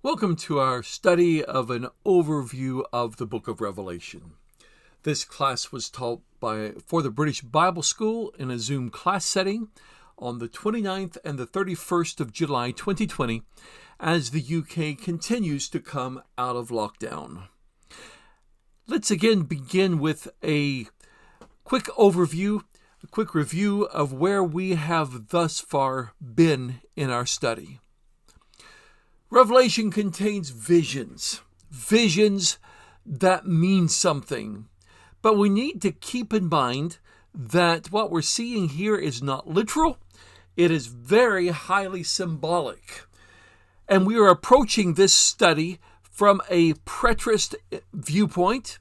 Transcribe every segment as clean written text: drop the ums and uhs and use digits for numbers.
Welcome to our study of an overview of the book of Revelation. This class was taught for the British Bible School in a Zoom class setting on the 29th and the 31st of July 2020 as the UK continues to come out of lockdown. Let's again begin with a quick overview, a quick review of where we have thus far been in our study. Revelation contains visions that mean something. But we need to keep in mind that what we're seeing here is not literal. It is very highly symbolic. And we are approaching this study from a preterist viewpoint.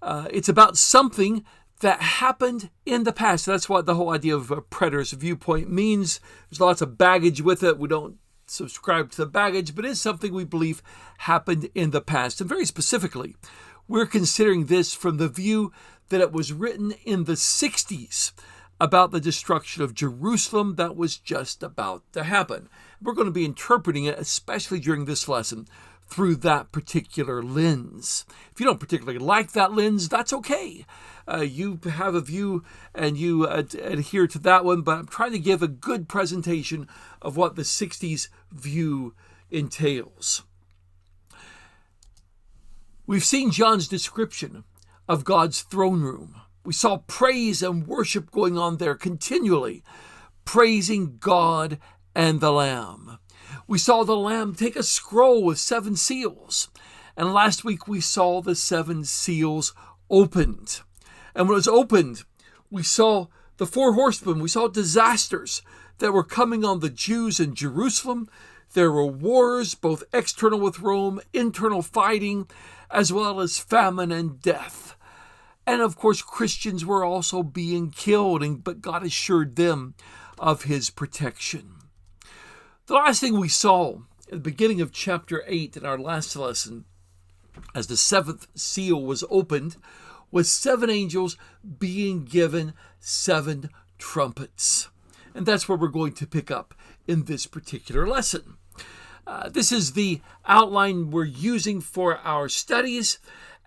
It's about something that happened in the past. That's what the whole idea of a preterist viewpoint means. There's lots of baggage with it. We don't subscribe to the baggage, but it is something we believe happened in the past. And very specifically, we're considering this from the view that it was written in the 60s about the destruction of Jerusalem that was just about to happen. We're going to be interpreting it, especially during this lesson, through that particular lens. If you don't particularly like that lens, that's okay. You have a view and you adhere to that one, but I'm trying to give a good presentation of what the 60s view entails. We've seen John's description of God's throne room. We saw praise and worship going on there continually, praising God and the Lamb. We saw the Lamb take a scroll with 7 seals. And last week we saw the 7 seals opened. And when it was opened, we saw the 4 horsemen. We saw disasters that were coming on the Jews in Jerusalem. There were wars, both external with Rome, internal fighting, as well as famine and death. And of course, Christians were also being killed, but God assured them of his protection. The last thing we saw at the beginning of chapter 8 in our last lesson, as the 7th seal was opened, was 7 angels being given 7 trumpets. And that's where we're going to pick up in this particular lesson. This is the outline we're using for our studies,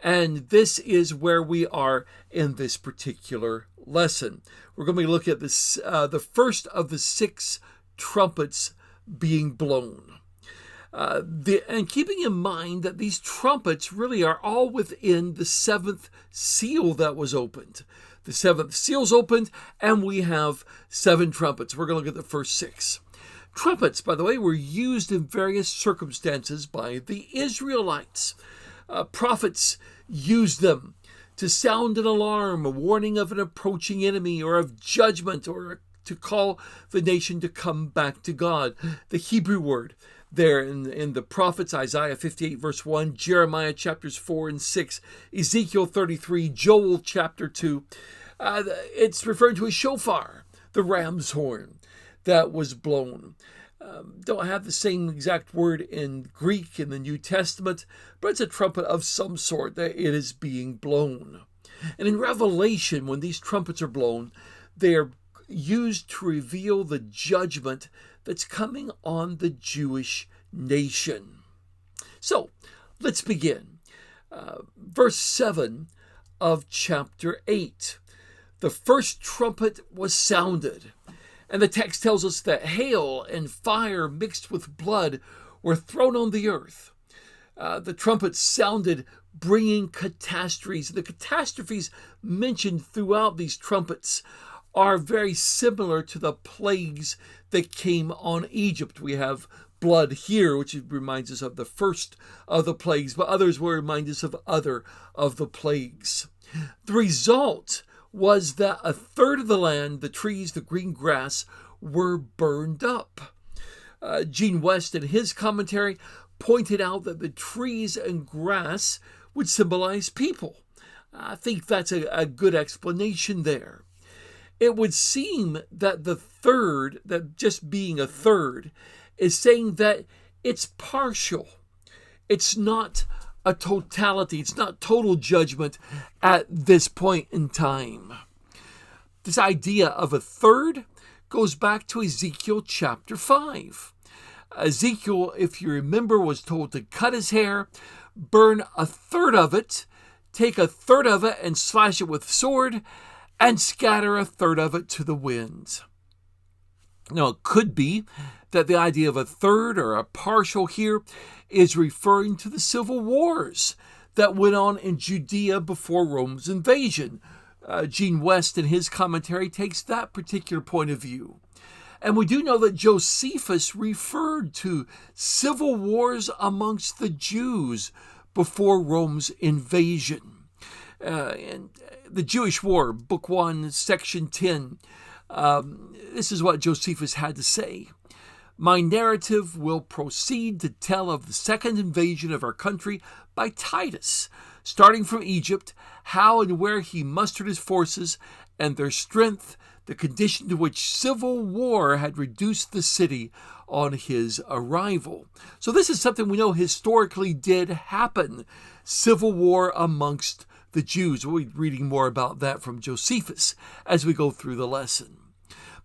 and this is where we are in this particular lesson. We're going to be looking at this, the first of the 6 trumpets being blown. And keeping in mind that these trumpets really are all within the 7th seal that was opened. The 7th seal's opened, and we have 7 trumpets. We're going to look at the first 6. Trumpets, by the way, were used in various circumstances by the Israelites. Prophets used them to sound an alarm, a warning of an approaching enemy or of judgment, or to call the nation to come back to God. The Hebrew word there in the prophets, Isaiah 58 verse 1, Jeremiah chapters 4 and 6, Ezekiel 33, Joel chapter 2. It's referring to a shofar, the ram's horn that was blown. Don't have the same exact word in Greek in the New Testament, but it's a trumpet of some sort that it is being blown. And in Revelation, when these trumpets are blown, they are used to reveal the judgment that's coming on the Jewish nation. So, let's begin. Verse 7 of chapter 8. The first trumpet was sounded, and the text tells us that hail and fire mixed with blood were thrown on the earth. The trumpets sounded, bringing catastrophes. The catastrophes mentioned throughout these trumpets are very similar to the plagues that came on Egypt. We have blood here, which reminds us of the first of the plagues, but others will remind us of other of the plagues. The result was that a third of the land, the trees, the green grass, were burned up. Gene West, in his commentary, pointed out that the trees and grass would symbolize people. I think that's a good explanation there. It would seem that the third, that just being a third, is saying that it's partial. It's not a totality. It's not total judgment at this point in time. This idea of a third goes back to Ezekiel chapter 5. Ezekiel, if you remember, was told to cut his hair, burn a third of it, take a third of it and slash it with sword, and scatter a third of it to the winds. Now, it could be that the idea of a third or a partial here is referring to the civil wars that went on in Judea before Rome's invasion. Gene West, in his commentary, takes that particular point of view. And we do know that Josephus referred to civil wars amongst the Jews before Rome's invasion. And the Jewish War, Book 1, Section 10, this is what Josephus had to say. My narrative will proceed to tell of the second invasion of our country by Titus, starting from Egypt, how and where he mustered his forces and their strength, the condition to which civil war had reduced the city on his arrival. So this is something we know historically did happen, civil war amongst the Jews. We'll be reading more about that from Josephus as we go through the lesson.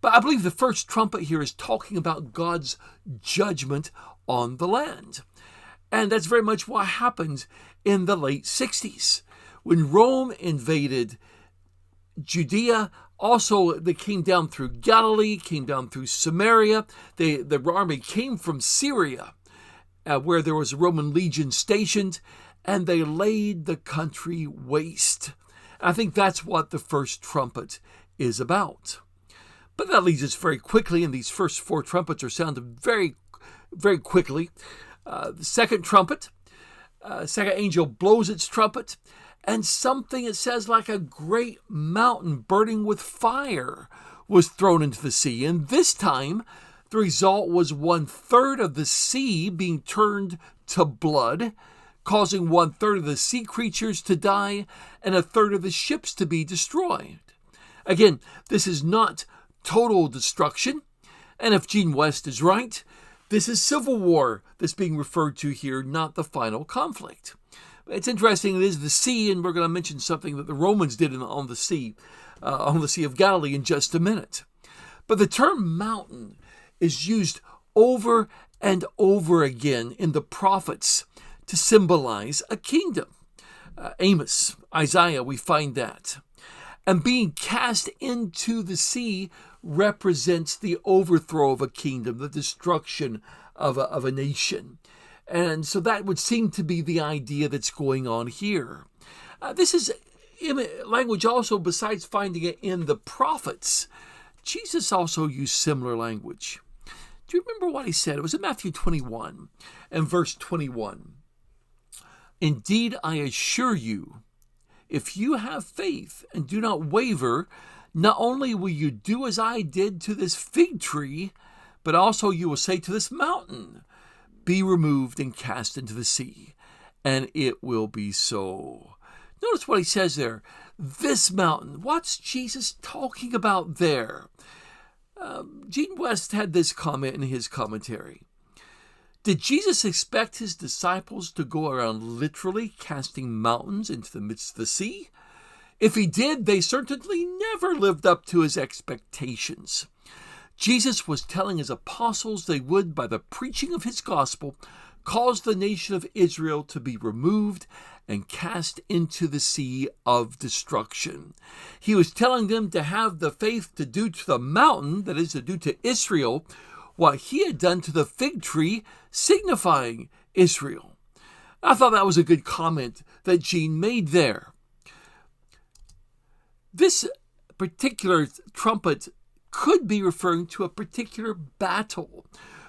But I believe the first trumpet here is talking about God's judgment on the land. And that's very much what happened in the late 60s. When Rome invaded Judea, also they came down through Galilee, came down through Samaria. The army came from Syria, where there was a Roman legion stationed, and they laid the country waste. I think that's what the first trumpet is about. But that leads us very quickly, and these first four trumpets are sounded very, very quickly. The second trumpet, second angel blows its trumpet, and something, it says, like a great mountain burning with fire was thrown into the sea. And this time, the result was 1/3 of the sea being turned to blood, causing 1/3 of the sea creatures to die and 1/3 of the ships to be destroyed. Again, this is not total destruction, and if Gene West is right, this is civil war that's being referred to here, not the final conflict. It's interesting, it is the sea, and we're going to mention something that the Romans did on the Sea of Galilee in just a minute. But the term mountain is used over and over again in the prophets to symbolize a kingdom. Amos, Isaiah, we find that. And being cast into the sea represents the overthrow of a kingdom, the destruction of a nation. And so that would seem to be the idea that's going on here. This is language also, besides finding it in the prophets, Jesus also used similar language. Do you remember what he said? It was in Matthew 21 and verse 21. Indeed, I assure you, if you have faith and do not waver, not only will you do as I did to this fig tree, but also you will say to this mountain, be removed and cast into the sea, and it will be so. Notice what he says there. This mountain. What's Jesus talking about there? Gene West had this comment in his commentary. Did Jesus expect his disciples to go around literally casting mountains into the midst of the sea? If he did, they certainly never lived up to his expectations. Jesus was telling his apostles they would, by the preaching of his gospel, cause the nation of Israel to be removed and cast into the sea of destruction. He was telling them to have the faith to do to the mountain, that is, to do to Israel, what he had done to the fig tree, signifying Israel. I thought that was a good comment that Gene made there. This particular trumpet could be referring to a particular battle,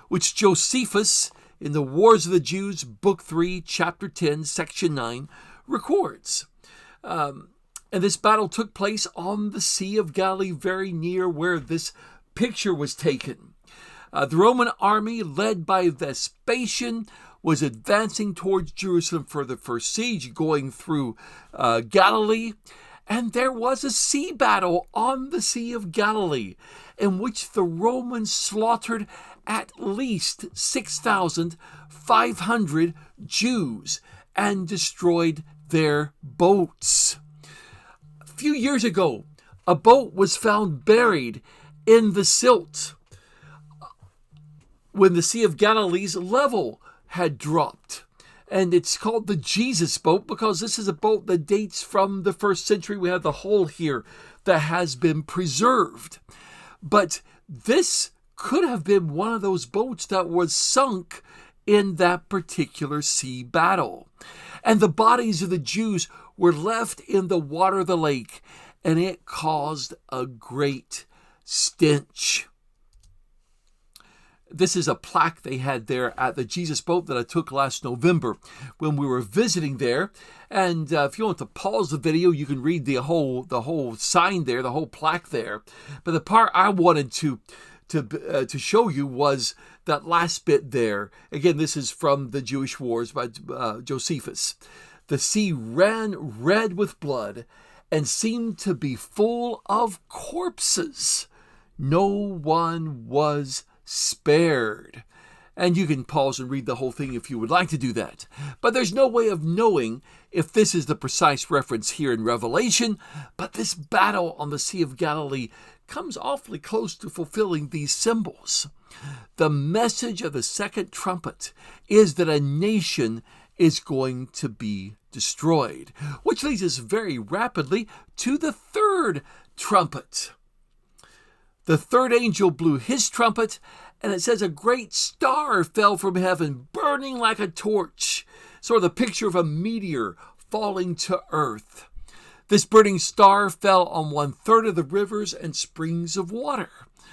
which Josephus, in the Wars of the Jews, Book 3, Chapter 10, Section 9, records. And this battle took place on the Sea of Galilee, very near where this picture was taken. The Roman army, led by Vespasian, was advancing towards Jerusalem for the first siege, going through Galilee. And there was a sea battle on the Sea of Galilee in which the Romans slaughtered at least 6,500 Jews and destroyed their boats. A few years ago, a boat was found buried in the silt. when the Sea of Galilee's level had dropped. And it's called the Jesus boat because this is a boat that dates from the 1st century. We have the hull here that has been preserved. But this could have been one of those boats that was sunk in that particular sea battle. And the bodies of the Jews were left in the water of the lake, and it caused a great stench. This is a plaque they had there at the Jesus boat that I took last November when we were visiting there. And if you want to pause the video, you can read the whole sign there, the whole plaque there. But the part I wanted to show you was that last bit there. Again, this is from the Jewish Wars by Josephus. The sea ran red with blood and seemed to be full of corpses. No one was spared. And you can pause and read the whole thing if you would like to do that. But there's no way of knowing if this is the precise reference here in Revelation, but this battle on the Sea of Galilee comes awfully close to fulfilling these symbols. The message of the second trumpet is that a nation is going to be destroyed, which leads us very rapidly to the third trumpet. The third angel blew his trumpet, and it says a great star fell from heaven, burning like a torch. Sort of the picture of a meteor falling to earth. This burning star fell on 1/3 of the rivers and springs of water.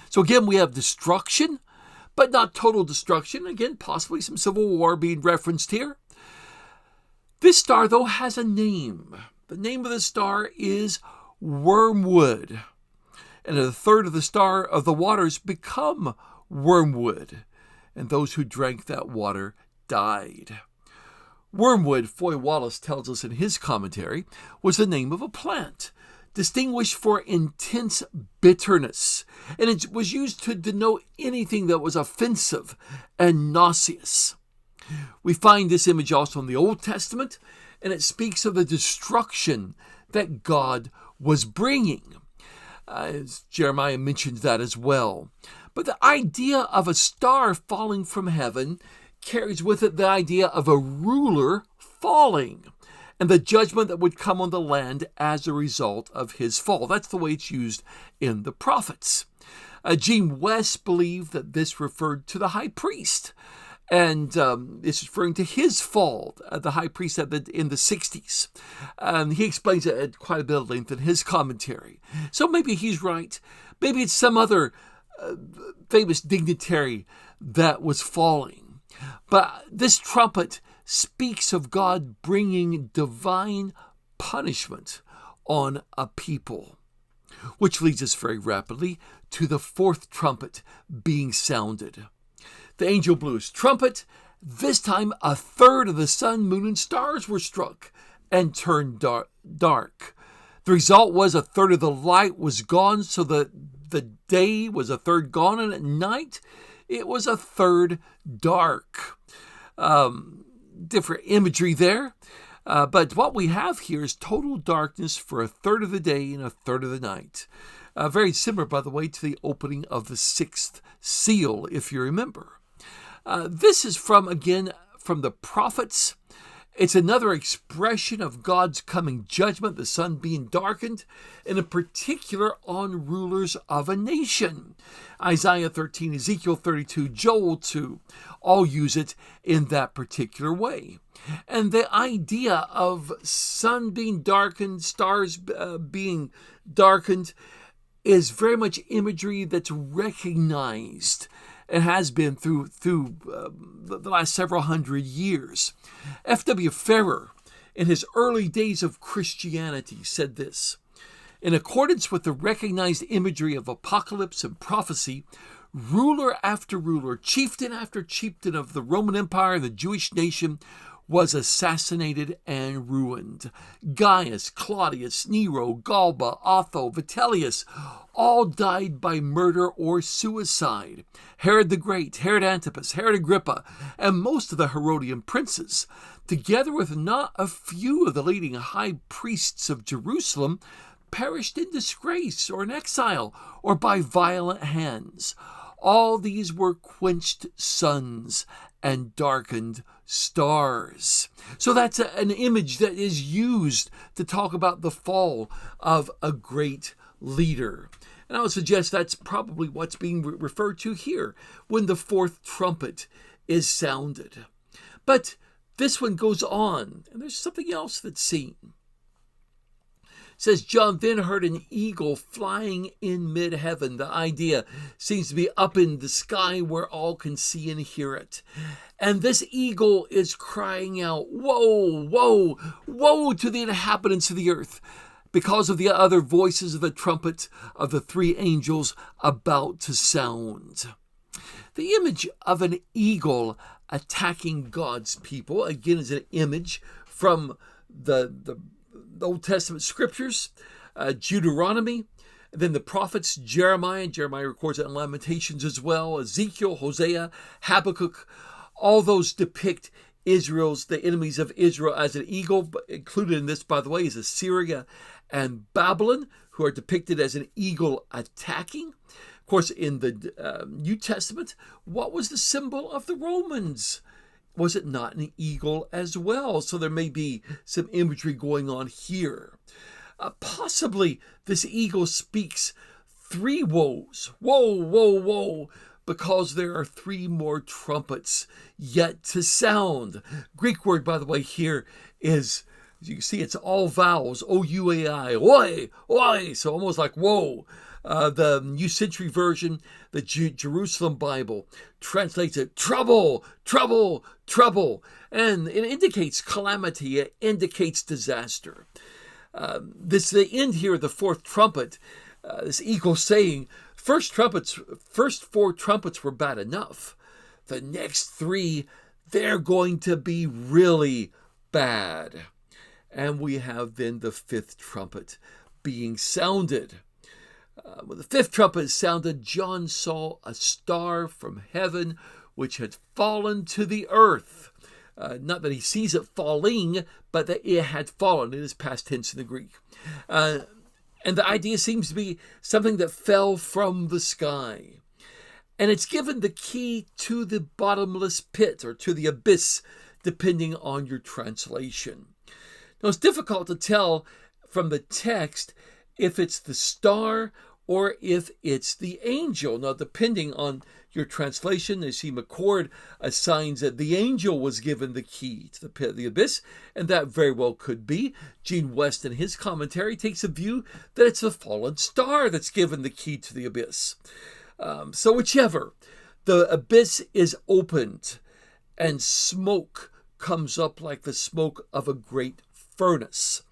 So again, we have destruction, but not total destruction. Again, possibly some civil war being referenced here. This star, though, has a name. The name of the star is Wormwood. And 1/3 of the star of the waters become wormwood, and those who drank that water died. Wormwood, Foy Wallace tells us in his commentary, was the name of a plant, distinguished for intense bitterness, and it was used to denote anything that was offensive and nauseous. We find this image also in the Old Testament, and it speaks of the destruction that God was bringing. Jeremiah mentions that as well. But the idea of a star falling from heaven carries with it the idea of a ruler falling and the judgment that would come on the land as a result of his fall. That's the way it's used in the prophets. Gene West believed that this referred to the high priest, and it's referring to his fall, the high priest in the 60s. He explains it at quite a bit of length in his commentary. So maybe he's right. Maybe it's some other famous dignitary that was falling. But this trumpet speaks of God bringing divine punishment on a people, which leads us very rapidly to the fourth trumpet being sounded. The angel blew his trumpet. This time 1/3 of the sun, moon, and stars were struck and turned dark. The result was 1/3 of the light was gone, so that the day was 1/3 gone, and at night it was 1/3 dark. Different imagery there. But what we have here is total darkness for 1/3 of the day and 1/3 of the night. Very similar, by the way, to the opening of the sixth seal, if you remember. This is from the prophets. It's another expression of God's coming judgment, the sun being darkened, and in particular on rulers of a nation. Isaiah 13, Ezekiel 32, Joel 2, all use it in that particular way. And the idea of sun being darkened, stars being darkened, is very much imagery that's recognized. It has been through the last several hundred years. F.W. Ferrer, in his early days of Christianity, said this: in accordance with the recognized imagery of apocalypse and prophecy, ruler after ruler, chieftain after chieftain of the Roman Empire and the Jewish nation was assassinated and ruined. Gaius, Claudius, Nero, Galba, Otho, Vitellius, all died by murder or suicide. Herod the Great, Herod Antipas, Herod Agrippa, and most of the Herodian princes, together with not a few of the leading high priests of Jerusalem, perished in disgrace or in exile or by violent hands. All these were quenched suns and darkened stars. So that's an image that is used to talk about the fall of a great leader. And I would suggest that's probably what's being referred to here when the fourth trumpet is sounded. But this one goes on, and there's something else that's seen. It says, John then heard an eagle flying in mid-heaven. The idea seems to be up in the sky where all can see and hear it. And this eagle is crying out, woe, woe, woe to the inhabitants of the earth, because of the other voices of the trumpet of the three angels about to sound. The image of an eagle attacking God's people, again, is an image from the Old Testament scriptures, Deuteronomy, then the prophets, Jeremiah records it in Lamentations as well, Ezekiel, Hosea, Habakkuk. All those depict the enemies of Israel as an eagle. But included in this, by the way, is Assyria and Babylon, who are depicted as an eagle attacking. Of course, in the New Testament, what was the symbol of the Romans? Was it not an eagle as well? So there may be some imagery going on here. Possibly this eagle speaks three woes. Woe, woe, woe, because there are three more trumpets yet to sound. Greek word, by the way, here is, as you can see, it's all vowels, O-U-A-I, oi, oi, so almost like whoa. The New Century Version, the Jerusalem Bible, translates it trouble, trouble, trouble. And it indicates calamity, it indicates disaster. The end here, the fourth trumpet, this eagle saying, first four trumpets were bad enough. The next three, they're going to be really bad. And we have then the fifth trumpet being sounded. When the fifth trumpet sounded, John saw a star from heaven which had fallen to the earth. Not that he sees it falling, but that it had fallen. It is past tense in the Greek. And the idea seems to be something that fell from the sky. And it's given the key to the bottomless pit or to the abyss, depending on your translation. Now, it's difficult to tell from the text if it's the star or if it's the angel. Now, depending on your translation, as C. McCord assigns that the angel was given the key to the pit of the abyss, and that very well could be. Gene West, in his commentary, takes a view that it's the fallen star that's given the key to the abyss. So whichever, the abyss is opened, and smoke comes up like the smoke of a great furnace.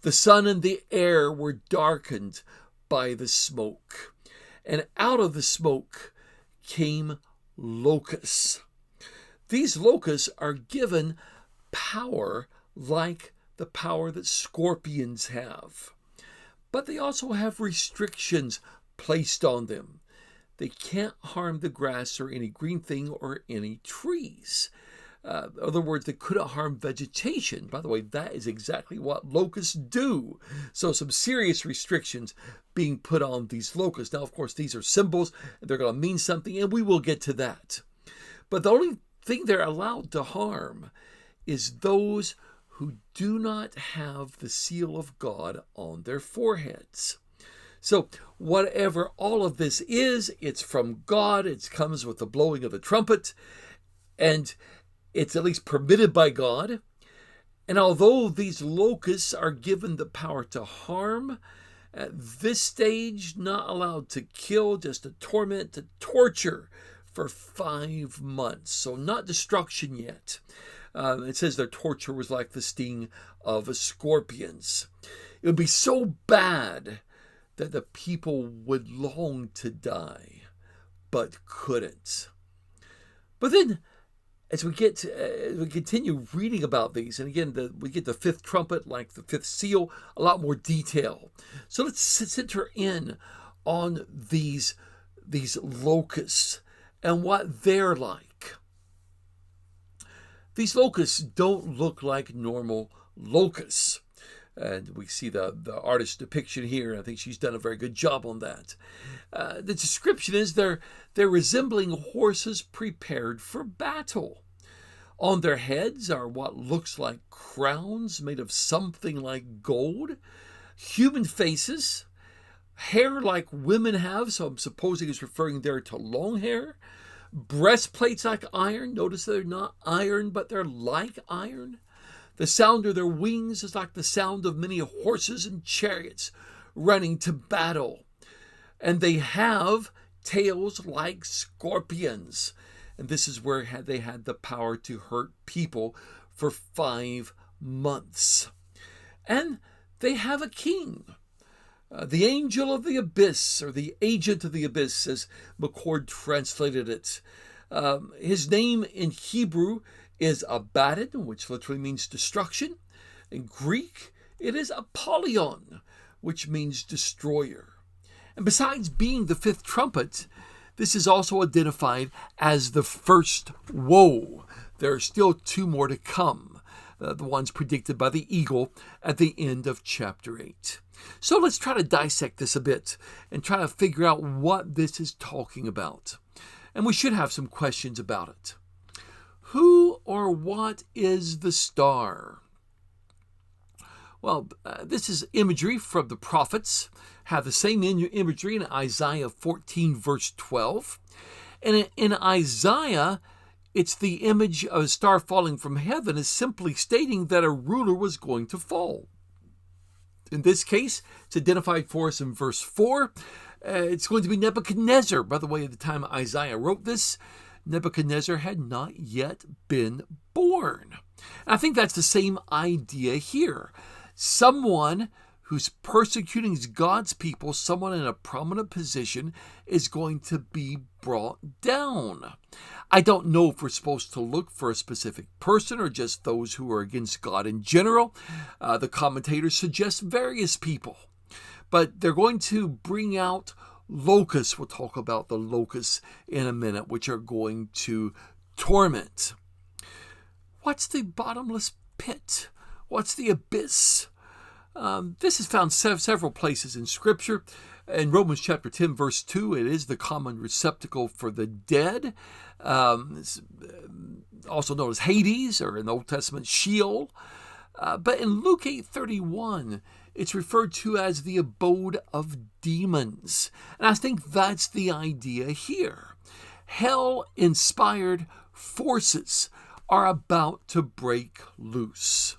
The sun and the air were darkened by the smoke, and out of the smoke came locusts. These locusts are given power like the power that scorpions have, but they also have restrictions placed on them. They can't harm the grass or any green thing or any trees. In other words, they couldn't harm vegetation. By the way, that is exactly what locusts do. So some serious restrictions being put on these locusts. Now, of course, these are symbols, and they're going to mean something, and we will get to that. But the only thing they're allowed to harm is those who do not have the seal of God on their foreheads. So whatever all of this is, it's from God. It comes with the blowing of the trumpet, and it's at least permitted by God. And although these locusts are given the power to harm, at this stage, not allowed to kill, just to torment, to torture for 5 months. So not destruction yet. It says their torture was like the sting of scorpions. It would be so bad that the people would long to die, but couldn't. But then, as we continue reading about these, and again, we get the fifth trumpet, like the fifth seal, a lot more detail. So let's center in on these locusts and what they're like. These locusts don't look like normal locusts. And we see the artist's depiction here. I think she's done a very good job on that. The description is they're resembling horses prepared for battle. On their heads are what looks like crowns made of something like gold, human faces, hair like women have, so I'm supposing it's referring there to long hair, breastplates like iron. Notice they're not iron, but they're like iron. The sound of their wings is like the sound of many horses and chariots running to battle. And they have tails like scorpions. And this is where they had the power to hurt people for 5 months. And they have a king. The angel of the abyss, or the agent of the abyss, as McCord translated it. His name in Hebrew is Abaddon, which literally means destruction. In Greek, it is Apollyon, which means destroyer. And besides being the fifth trumpet, this is also identified as the first woe. There are still 2 more to come, the ones predicted by the eagle at the end of chapter 8. So let's try to dissect this a bit and try to figure out what this is talking about. And we should have some questions about it. Who or what is the star? Well, this is imagery from the prophets, have the same imagery in Isaiah 14, verse 12. And in Isaiah, it's the image of a star falling from heaven is simply stating that a ruler was going to fall. In this case, it's identified for us in verse 4. It's going to be Nebuchadnezzar. By the way, at the time Isaiah wrote this, Nebuchadnezzar had not yet been born. I think that's the same idea here. Someone who's persecuting God's people, someone in a prominent position, is going to be brought down. I don't know if we're supposed to look for a specific person or just those who are against God in general. The commentators suggest various people. But they're going to bring out locusts. We'll talk about the locusts in a minute, which are going to torment. What's the bottomless pit? What's the abyss? This is found several places in Scripture. In Romans chapter 10, verse 2, it is the common receptacle for the dead. It's also known as Hades, or in the Old Testament, Sheol. But in Luke 8:31, it's referred to as the abode of demons. And I think that's the idea here. Hell-inspired forces are about to break loose.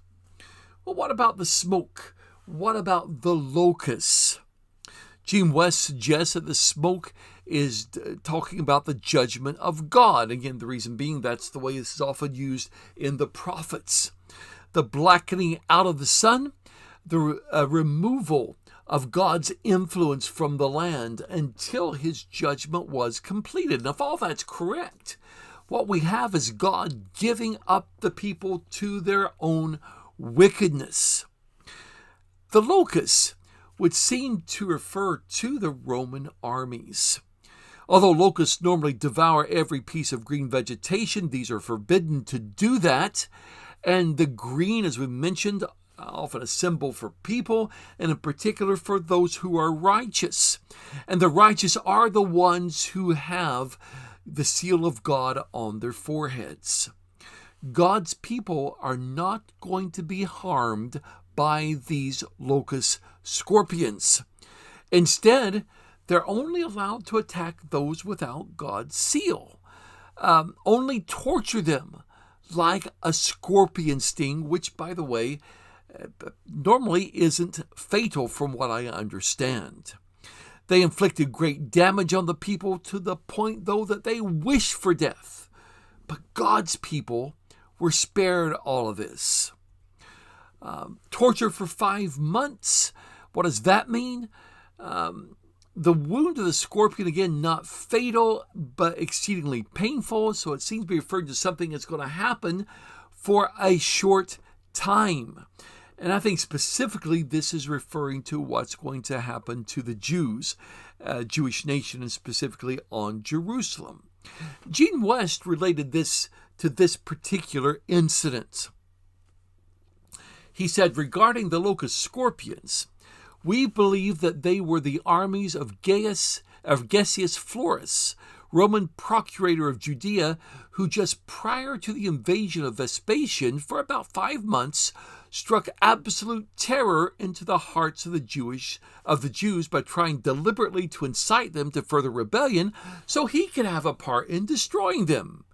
Well, what about the smoke? What about the locusts? Gene West suggests that the smoke is talking about the judgment of God. Again, the reason being that's the way this is often used in the prophets. The blackening out of the sun, the removal of God's influence from the land until his judgment was completed. Now, if all that's correct, what we have is God giving up the people to their own wickedness. The locusts would seem to refer to the Roman armies. Although locusts normally devour every piece of green vegetation, these are forbidden to do that. And the green, as we mentioned, often a symbol for people, and in particular for those who are righteous. And the righteous are the ones who have the seal of God on their foreheads. God's people are not going to be harmed by these locust scorpions. Instead, they're only allowed to attack those without God's seal. Only torture them like a scorpion sting, which, by the way, normally isn't fatal from what I understand. They inflicted great damage on the people to the point, though, that they wished for death. But God's people were spared all of this. Torture for 5 months. What does that mean? The wound of the scorpion, again, not fatal, but exceedingly painful. So it seems to be referring to something that's going to happen for a short time. And I think specifically this is referring to what's going to happen to the Jews, Jewish nation, and specifically on Jerusalem. Gene West related this to this particular incident. He said regarding the locust scorpions, we believe that they were the armies of Gessius Florus, Roman procurator of Judea, who just prior to the invasion of Vespasian for about 5 months struck absolute terror into the hearts of the Jews by trying deliberately to incite them to further rebellion so he could have a part in destroying them.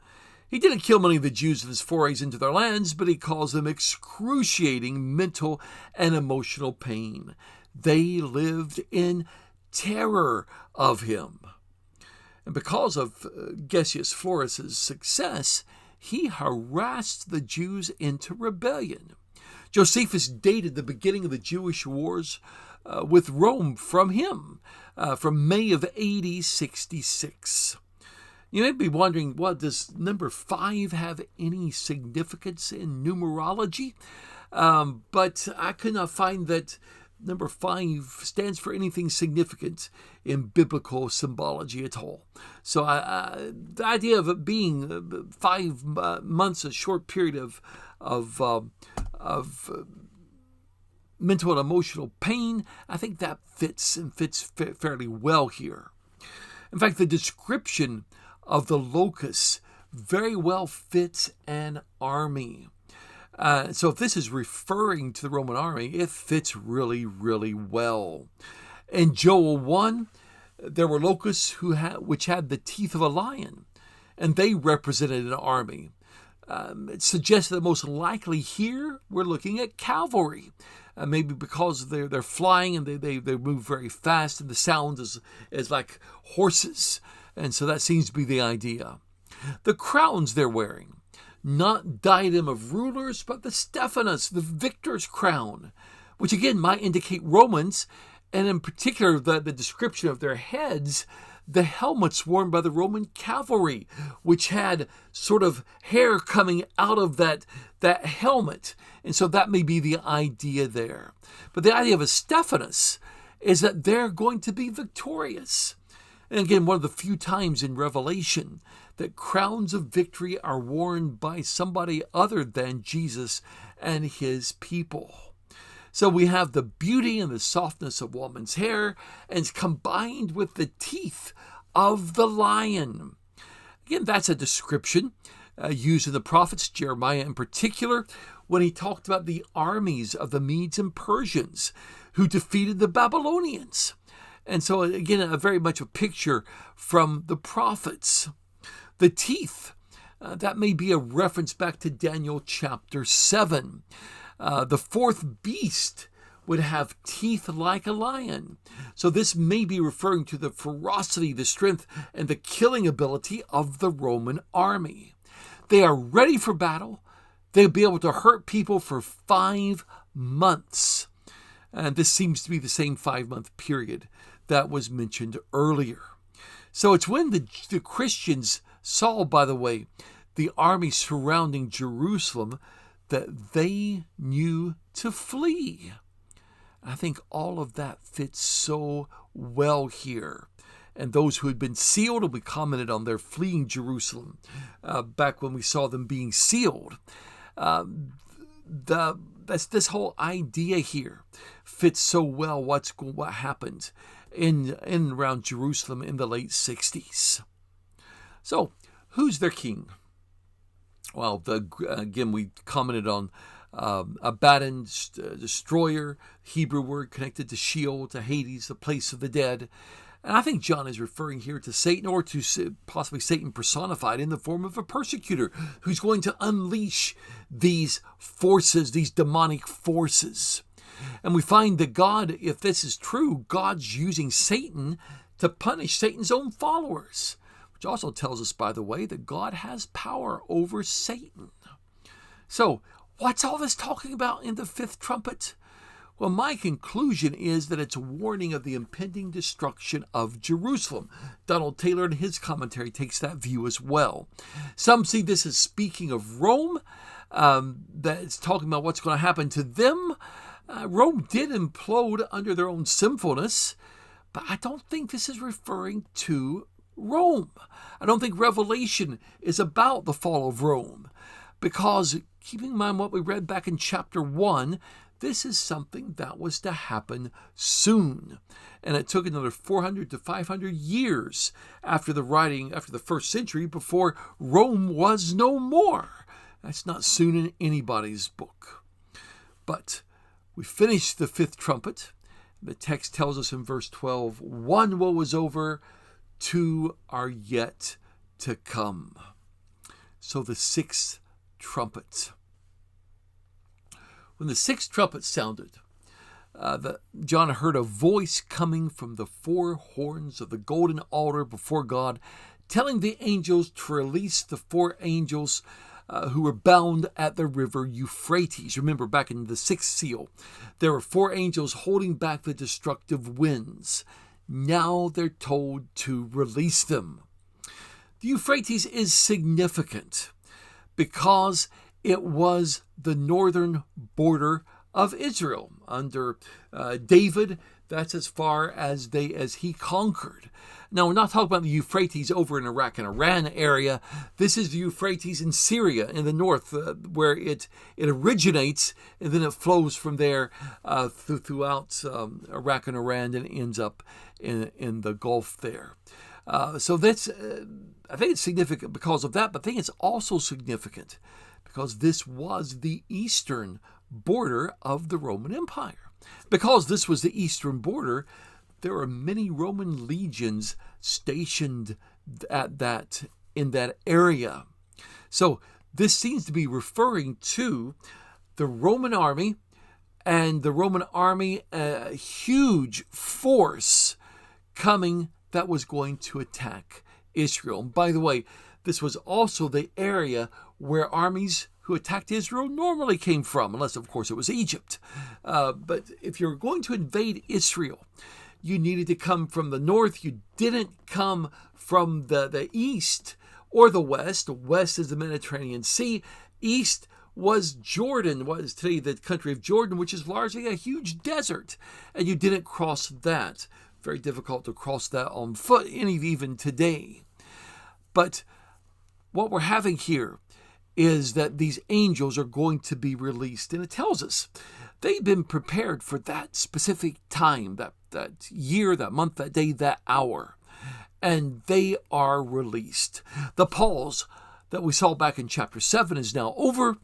He didn't kill many of the Jews in his forays into their lands, but he caused them excruciating mental and emotional pain. They lived in terror of him. And because of Gessius Florus's success, he harassed the Jews into rebellion. Josephus dated the beginning of the Jewish wars with Rome from him, from May of AD 66. You may be wondering, well, does number 5 have any significance in numerology? But I could not find that number 5 stands for anything significant in biblical symbology at all. So the idea of it being 5 months, a short period of mental and emotional pain, I think that fits fairly well here. In fact, the description of the locusts very well fits an army. So if this is referring to the Roman army, it fits really, really well. In Joel 1, there were locusts which had the teeth of a lion, and they represented an army. It suggests that most likely here we're looking at cavalry, maybe because they're flying and they move very fast, and the sound is like horses, and so that seems to be the idea. The crowns they're wearing, not diadem of rulers, but the Stephanos, the victor's crown, which again might indicate Romans, and in particular the description of their heads, the helmets worn by the Roman cavalry, which had sort of hair coming out of that helmet. And so that may be the idea there. But the idea of a Stephanos is that they're going to be victorious. And again, one of the few times in Revelation that crowns of victory are worn by somebody other than Jesus and his people. So we have the beauty and the softness of woman's hair, and it's combined with the teeth of the lion. Again, that's a description used in the prophets, Jeremiah in particular, when he talked about the armies of the Medes and Persians who defeated the Babylonians. And so, again, very much a picture from the prophets. The teeth, that may be a reference back to Daniel chapter 7. The fourth beast would have teeth like a lion. So this may be referring to the ferocity, the strength, and the killing ability of the Roman army. They are ready for battle. They'll be able to hurt people for 5 months. And this seems to be the same 5-month period that was mentioned earlier. So it's when the Christians saw, by the way, the army surrounding Jerusalem that they knew to flee. I think all of that fits so well here. And those who had been sealed, and we commented on their fleeing Jerusalem back when we saw them being sealed. This whole idea here fits so well what happened in around Jerusalem in the late 60s. So, who's their king? Well, again, we commented on Abaddon, destroyer, Hebrew word connected to Sheol, to Hades, the place of the dead. And I think John is referring here to Satan, or to possibly Satan personified in the form of a persecutor who's going to unleash these forces, these demonic forces. And we find that God, if this is true, God's using Satan to punish Satan's own followers, which also tells us, by the way, that God has power over Satan. So, what's all this talking about in the fifth trumpet? Well, my conclusion is that it's a warning of the impending destruction of Jerusalem. Donald Taylor in his commentary takes that view as well. Some see this as speaking of Rome, that it's talking about what's going to happen to them. Rome did implode under their own sinfulness, but I don't think this is referring to Rome. I don't think Revelation is about the fall of Rome. because keeping in mind what we read back in chapter 1, this is something that was to happen soon. And it took another 400 to 500 years after the first century, before Rome was no more. That's not soon in anybody's book. But we finished the fifth trumpet. The text tells us in verse 12, one woe is over, two are yet to come. So the sixth trumpet. When the sixth trumpet sounded, John heard a voice coming from the four horns of the golden altar before God, telling the angels to release the four angels who were bound at the river Euphrates. Remember, back in the sixth seal, there were four angels holding back the destructive winds. Now they're told to release them. The Euphrates is significant because it was the northern border of Israel. Under David, that's as far as he conquered. Now, we're not talking about the Euphrates over in Iraq and Iran area. This is the Euphrates in Syria in the north, where it originates, and then it flows from there throughout Iraq and Iran, and ends up in the Gulf there. So that's, I think it's significant because of that, but I think it's also significant because this was the eastern border of the Roman Empire. Because this was the eastern border, there are many Roman legions stationed in that area. So this seems to be referring to the Roman army, and the Roman army, a huge force coming that was going to attack Israel. And by the way, this was also the area where armies who attacked Israel normally came from, unless, of course, it was Egypt. But if you're going to invade Israel, you needed to come from the north. You didn't come from the east or the west. West is the Mediterranean Sea. East was Jordan, was today the country of Jordan, which is largely a huge desert. And you didn't cross that. Very difficult to cross that on foot, even today. But what we're having here is that these angels are going to be released. And it tells us they've been prepared for that specific time, that year, that month, that day, that hour. And they are released. The pause that we saw back in chapter 7 is now over.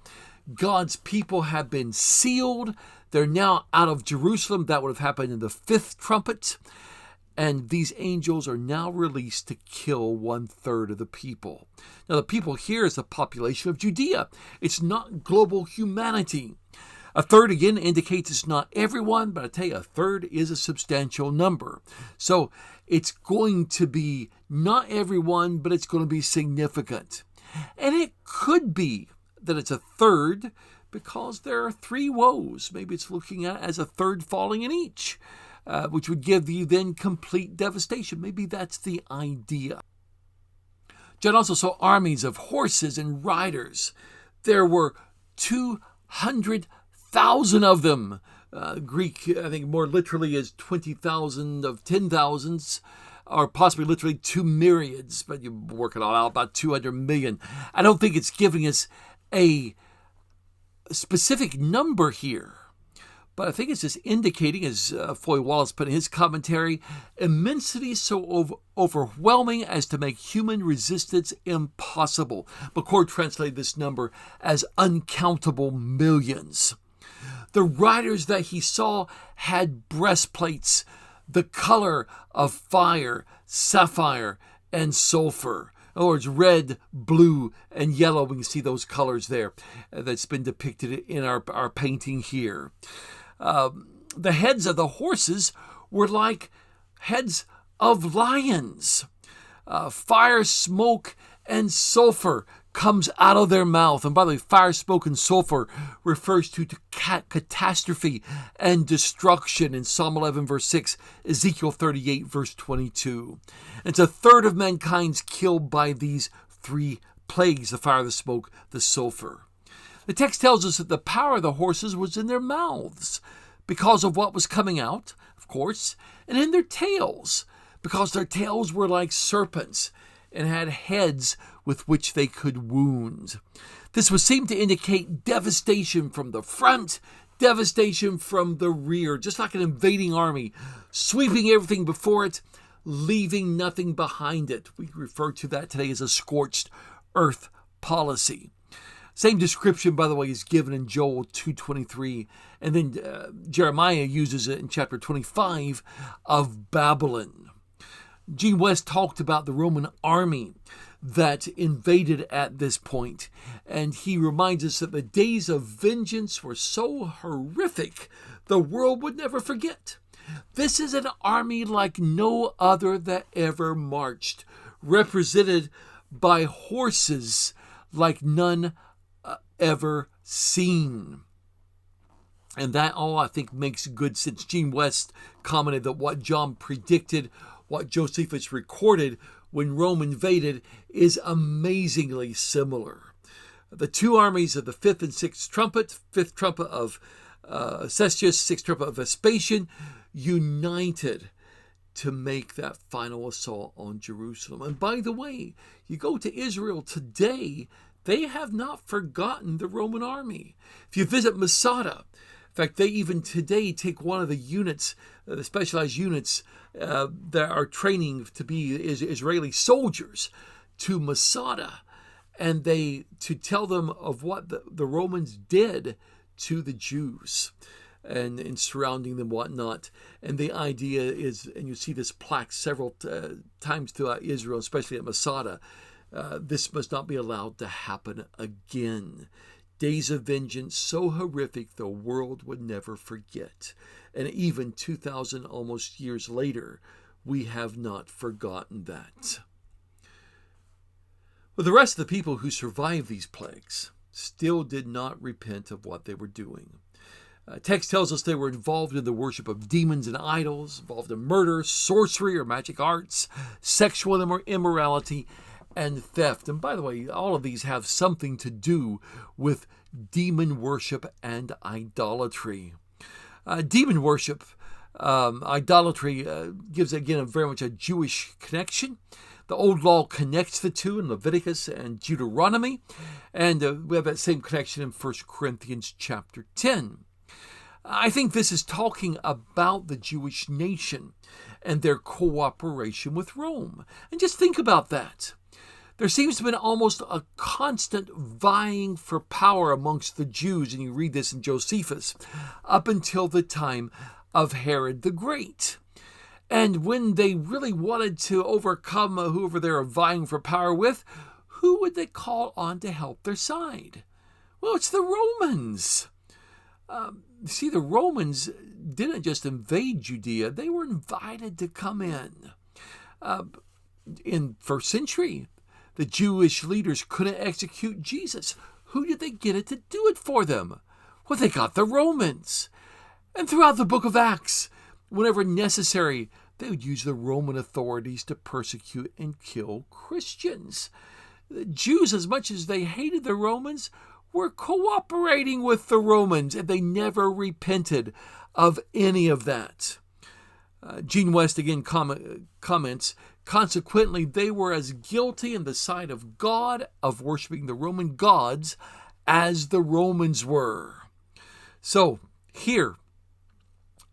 God's people have been sealed. They're now out of Jerusalem. That would have happened in the fifth trumpet. And these angels are now released to kill 1/3 of the people. Now, the people here is the population of Judea. It's not global humanity. 1/3, again, indicates it's not everyone, but I tell you, 1/3 is a substantial number. So it's going to be not everyone, but it's going to be significant. And it could be that it's 1/3 because there are 3 woes. Maybe it's looking at it as 1/3 falling in each. Which would give you then complete devastation. Maybe that's the idea. John also saw armies of horses and riders. There were 200,000 of them. Greek, I think more literally, is 20,000 of 10,000s, or possibly literally 2 myriads, but you work it all out, about 200 million. I don't think it's giving us a specific number here. But I think it's just indicating, as Foy Wallace put in his commentary, immensity so overwhelming as to make human resistance impossible. McCord translated this number as uncountable millions. The riders that he saw had breastplates the color of fire, sapphire, and sulfur. In other words, red, blue, and yellow. We can see those colors there that's been depicted in our painting here. The heads of the horses were like heads of lions. Fire, smoke, and sulfur comes out of their mouth. And by the way, fire, smoke, and sulfur refers to catastrophe and destruction in Psalm 11, verse 6, Ezekiel 38, verse 22. It's 1/3 of mankind's killed by these 3 plagues, the fire, the smoke, the sulfur. The text tells us that the power of the horses was in their mouths because of what was coming out, of course, and in their tails because their tails were like serpents and had heads with which they could wound. This would seem to indicate devastation from the front, devastation from the rear, just like an invading army, sweeping everything before it, leaving nothing behind it. We refer to that today as a scorched earth policy. Same description, by the way, is given in Joel 2:23, and then Jeremiah uses it in chapter 25 of Babylon. Gene West talked about the Roman army that invaded at this point, and he reminds us that the days of vengeance were so horrific the world would never forget. This is an army like no other that ever marched, represented by horses like none ever seen. And that all, I think, makes good sense. Gene West commented that what John predicted, what Josephus recorded when Rome invaded, is amazingly similar. The two armies of the 5th and 6th trumpet, 5th trumpet of Cestius, 6th trumpet of Vespasian, united to make that final assault on Jerusalem. And by the way, you go to Israel today, they have not forgotten the Roman army. If you visit Masada, in fact, they even today take one of the units, the specialized units that are training to be Israeli soldiers, to Masada, and to tell them of what the Romans did to the Jews and surrounding them, whatnot. And the idea is, and you see this plaque several times throughout Israel, especially at Masada, this must not be allowed to happen again. Days of vengeance so horrific the world would never forget. And even 2,000 almost years later, we have not forgotten that. But the rest of the people who survived these plagues still did not repent of what they were doing. Text tells us they were involved in the worship of demons and idols, involved in murder, sorcery or magic arts, sexual immorality, and theft. And by the way, all of these have something to do with demon worship and idolatry. Demon worship, idolatry, gives again very much a Jewish connection. The Old Law connects the two in Leviticus and Deuteronomy, and we have that same connection in 1 Corinthians chapter 10. I think this is talking about the Jewish nation and their cooperation with Rome. And just think about that. There seems to have been almost a constant vying for power amongst the Jews, and you read this in Josephus, up until the time of Herod the Great. And when they really wanted to overcome whoever they were vying for power with, who would they call on to help their side? Well, it's the Romans. See, the Romans didn't just invade Judea, they were invited to come in. In first century, the Jewish leaders couldn't execute Jesus. Who did they get it to do it for them? Well, they got the Romans. And throughout the book of Acts, whenever necessary, they would use the Roman authorities to persecute and kill Christians. The Jews, as much as they hated the Romans, were cooperating with the Romans, and they never repented of any of that. Gene West again comments, consequently, they were as guilty in the sight of God of worshiping the Roman gods as the Romans were. So here,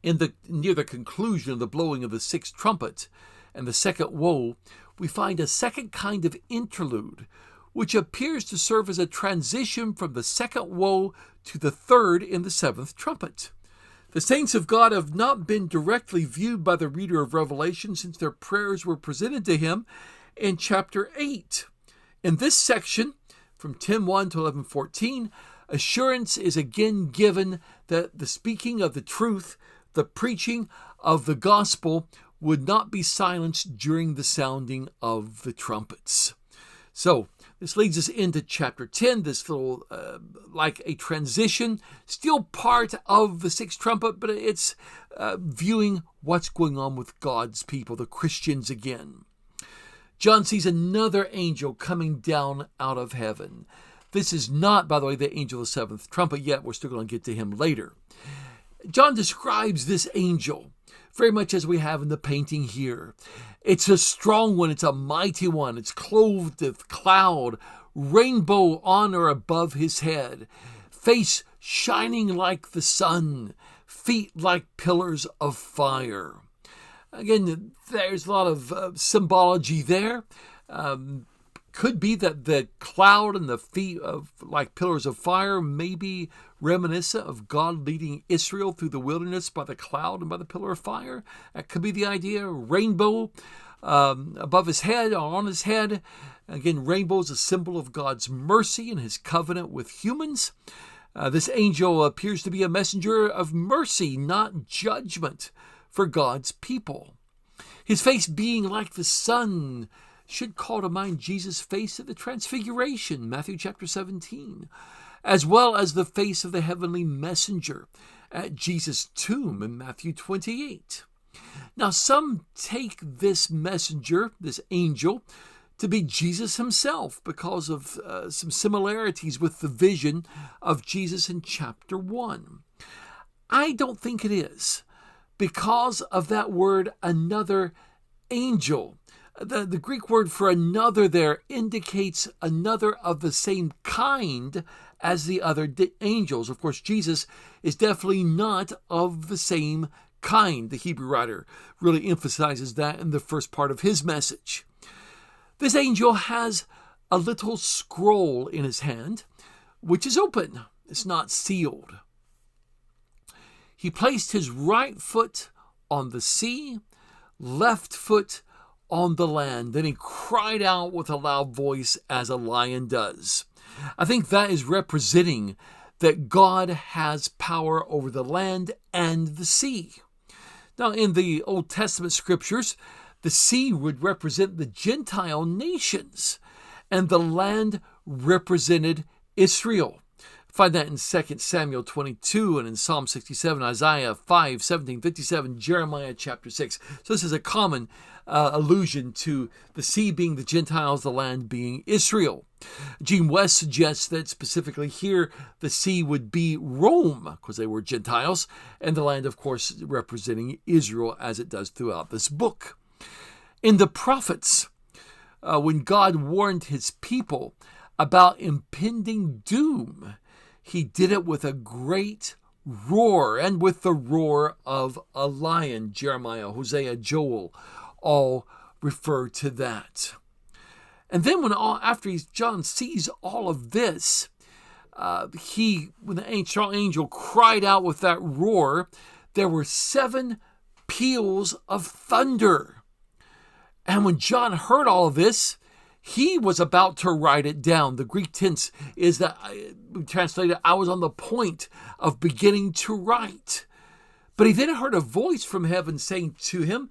near the conclusion of the blowing of the sixth trumpet and the second woe, we find a second kind of interlude, which appears to serve as a transition from the second woe to the third in the seventh trumpet. The saints of God have not been directly viewed by the reader of Revelation since their prayers were presented to him in chapter 8. In this section, from 10:1 to 11:14, assurance is again given that the speaking of the truth, the preaching of the gospel, would not be silenced during the sounding of the trumpets. So, this leads us into chapter 10, this little, like a transition, still part of the sixth trumpet, but it's viewing what's going on with God's people, the Christians again. John sees another angel coming down out of heaven. This is not, by the way, the angel of the seventh trumpet yet. We're still going to get to him later. John describes this angel very much as we have in the painting here. It's a strong one. It's a mighty one. It's clothed with cloud, rainbow on or above his head, face shining like the sun, feet like pillars of fire. Again, there's a lot of symbology there. Could be that the cloud and the feet of like pillars of fire may be reminiscent of God leading Israel through the wilderness by the cloud and by the pillar of fire. That could be the idea. Rainbow above his head or on his head. Again, rainbow is a symbol of God's mercy and his covenant with humans. This angel appears to be a messenger of mercy, not judgment, for God's people. His face being like the sun should call to mind Jesus' face at the Transfiguration, Matthew chapter 17, as well as the face of the heavenly messenger at Jesus' tomb in Matthew 28. Now, some take this messenger, this angel, to be Jesus himself because of some similarities with the vision of Jesus in chapter 1. I don't think it is because of that word, another angel. The Greek word for another there indicates another of the same kind as the other angels. Of course, Jesus is definitely not of the same kind. The Hebrew writer really emphasizes that in the first part of his message. This angel has a little scroll in his hand, which is open. It's not sealed. He placed his right foot on the sea, left foot on the land. Then he cried out with a loud voice as a lion does. I think that is representing that God has power over the land and the sea. Now, in the Old Testament scriptures, the sea would represent the Gentile nations, and the land represented Israel. Find that in 2 Samuel 22 and in Psalm 67, Isaiah 5, 17, 57, Jeremiah chapter 6. So this is a common allusion to the sea being the Gentiles, the land being Israel. Gene West suggests that specifically here the sea would be Rome, because they were Gentiles, and the land, of course, representing Israel as it does throughout this book. In the prophets, when God warned his people about impending doom, he did it with a great roar and with the roar of a lion. Jeremiah, Hosea, Joel all refer to that. And then after John sees all of this, when the angel cried out with that roar, there were 7 peals of thunder. And when John heard all of this, he was about to write it down. The Greek tense is that, translated, I was on the point of beginning to write. But he then heard a voice from heaven saying to him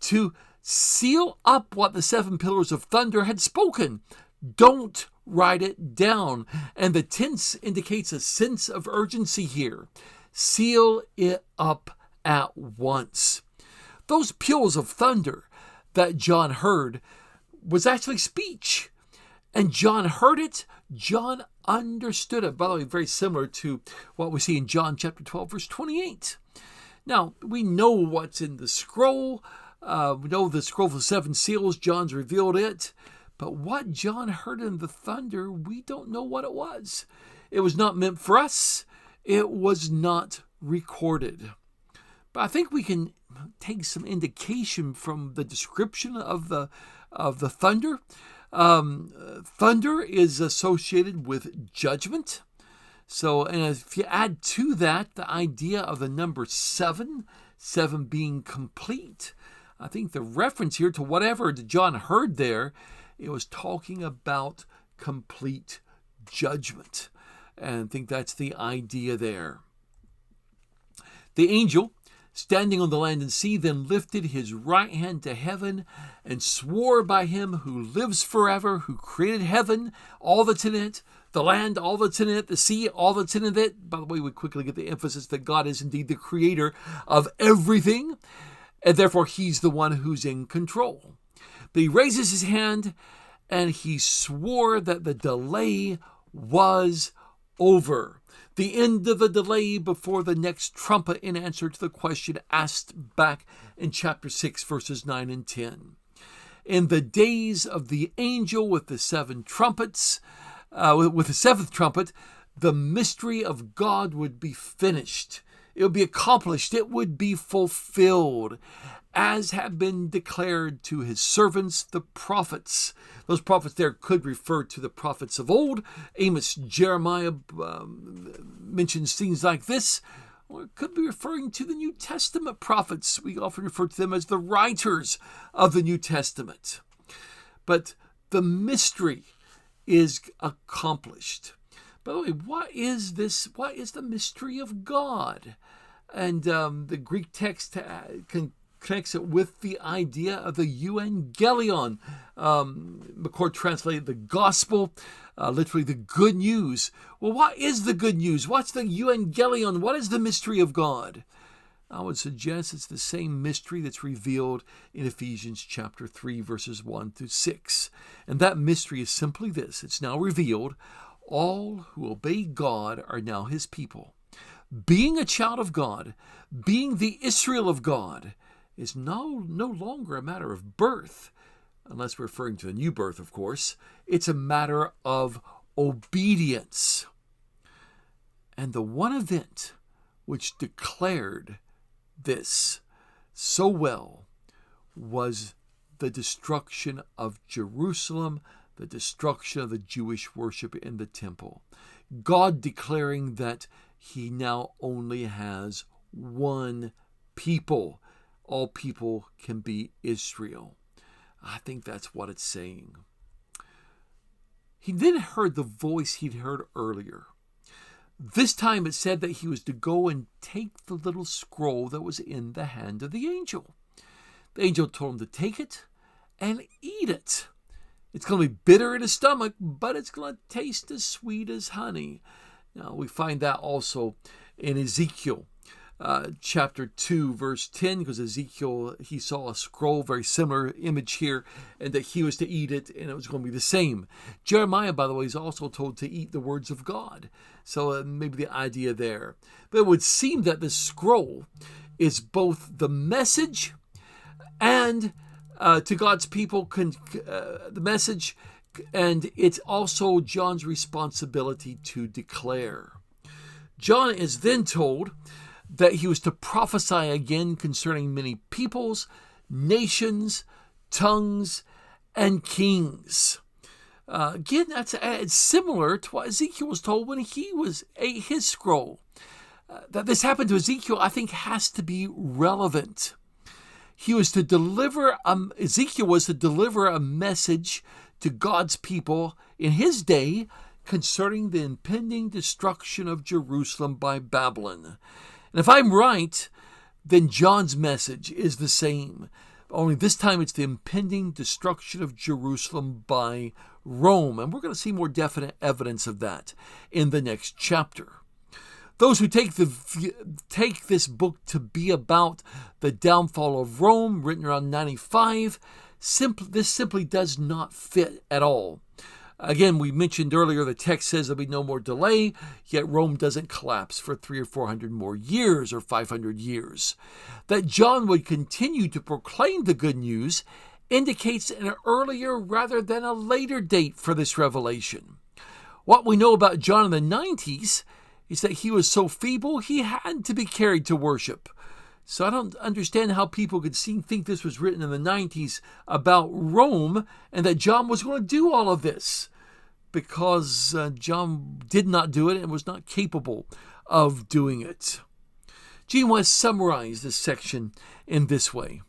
to seal up what the 7 pillars of thunder had spoken. Don't write it down. And the tense indicates a sense of urgency here. Seal it up at once. Those peals of thunder that John heard was actually speech. And John heard it. John understood it. By the way, very similar to what we see in John chapter 12, verse 28. Now, we know what's in the scroll. We know the scroll of the 7 seals. John's revealed it. But what John heard in the thunder, we don't know what it was. It was not meant for us. It was not recorded. But I think we can take some indication from the description of the thunder. Thunder is associated with judgment. So, and if you add to that the idea of the number 7, 7 being complete, I think the reference here to whatever John heard there, it was talking about complete judgment. And I think that's the idea there. The angel, standing on the land and sea, then lifted his right hand to heaven and swore by him who lives forever, who created heaven, all that's in it, the land, all that's in it, the sea, all that's in it. By the way, we quickly get the emphasis that God is indeed the creator of everything, and therefore he's the one who's in control. But he raises his hand and he swore that the delay was over. The end of the delay before the next trumpet, in answer to the question asked back in chapter 6, verses 9 and 10. in the days of the angel with the seven trumpets, with the seventh trumpet, the mystery of God would be finished. It would be accomplished. It would be fulfilled, as had been declared to his servants, the prophets. Those prophets there could refer to the prophets of old. Amos, Jeremiah mentions things like this. Or it could be referring to the New Testament prophets. We often refer to them as the writers of the New Testament. But the mystery is accomplished. By the way, what is this? What is the mystery of God? And the Greek text connects it with the idea of the euangelion. McCord translated the gospel, literally the good news. Well, what is the good news? What's the euangelion? What is the mystery of God? I would suggest it's the same mystery that's revealed in Ephesians chapter 3, verses 1 through 6. And that mystery is simply this. It's now revealed. All who obey God are now his people. Being a child of God, being the Israel of God, is no longer a matter of birth, unless we're referring to the new birth, of course. It's a matter of obedience. And the one event which declared this so well was the destruction of Jerusalem, the destruction of the Jewish worship in the temple. God declaring that he now only has one people. All people can be Israel. I think that's what it's saying. He then heard the voice he'd heard earlier. This time it said that he was to go and take the little scroll that was in the hand of the angel. The angel told him to take it and eat it. It's going to be bitter in his stomach, but it's going to taste as sweet as honey. Now, we find that also in Ezekiel chapter 2, verse 10, because Ezekiel, he saw a scroll, very similar image here, and that he was to eat it, and it was going to be the same. Jeremiah, by the way, is also told to eat the words of God. So maybe the idea there. But it would seem that the scroll is both the message and to God's people, the message, and it's also John's responsibility to declare. John is then told that he was to prophesy again concerning many peoples, nations, tongues, and kings. Again, it's similar to what Ezekiel was told when he ate his scroll. That this happened to Ezekiel, I think, has to be relevant. Ezekiel was to deliver a message to God's people in his day concerning the impending destruction of Jerusalem by Babylon. And if I'm right, then John's message is the same. Only this time it's the impending destruction of Jerusalem by Rome. And we're going to see more definite evidence of that in the next chapter. Those who take this book to be about the downfall of Rome, written around 95, this simply does not fit at all. Again, we mentioned earlier the text says there'll be no more delay, yet Rome doesn't collapse for 300 or 400 more years or 500 years. That John would continue to proclaim the good news indicates an earlier rather than a later date for this revelation. What we know about John in the 90s is that he was so feeble he had to be carried to worship. So I don't understand how people could think this was written in the 90s about Rome and that John was going to do all of this, because John did not do it and was not capable of doing it. Gene West summarized this section in this way.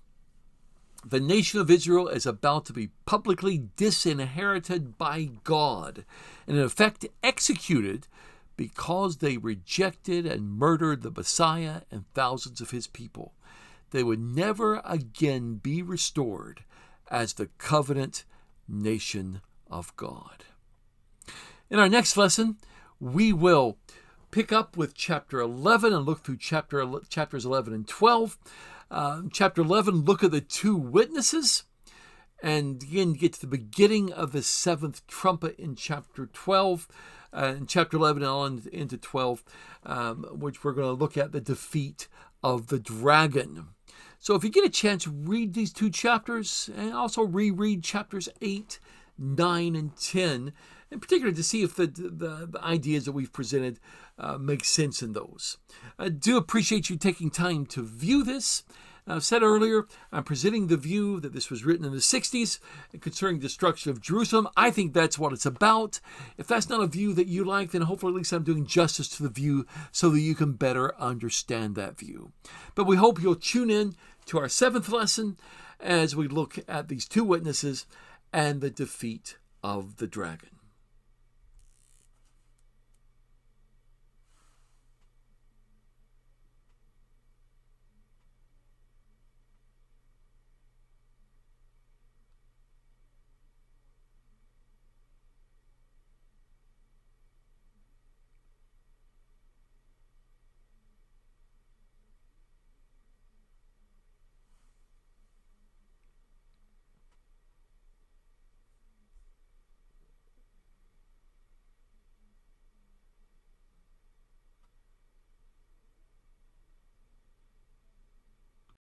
The nation of Israel is about to be publicly disinherited by God and in effect executed because they rejected and murdered the Messiah and thousands of his people. They would never again be restored as the covenant nation of God. In our next lesson, we will pick up with chapter 11 and look through chapters 11 and 12. Chapter 11, look at the two witnesses, and again get to the beginning of the seventh trumpet in chapter 12. In chapter 11 and on into 12, which we're going to look at the defeat of the dragon. So if you get a chance, read these 2 chapters and also reread chapters 8, 9, and 10, in particular to see if the ideas that we've presented make sense in those. I do appreciate you taking time to view this. I've said earlier, I'm presenting the view that this was written in the 60s concerning destruction of Jerusalem. I think that's what it's about. If that's not a view that you like, then hopefully at least I'm doing justice to the view so that you can better understand that view. But we hope you'll tune in to our 7th lesson as we look at these 2 witnesses and the defeat of the dragon.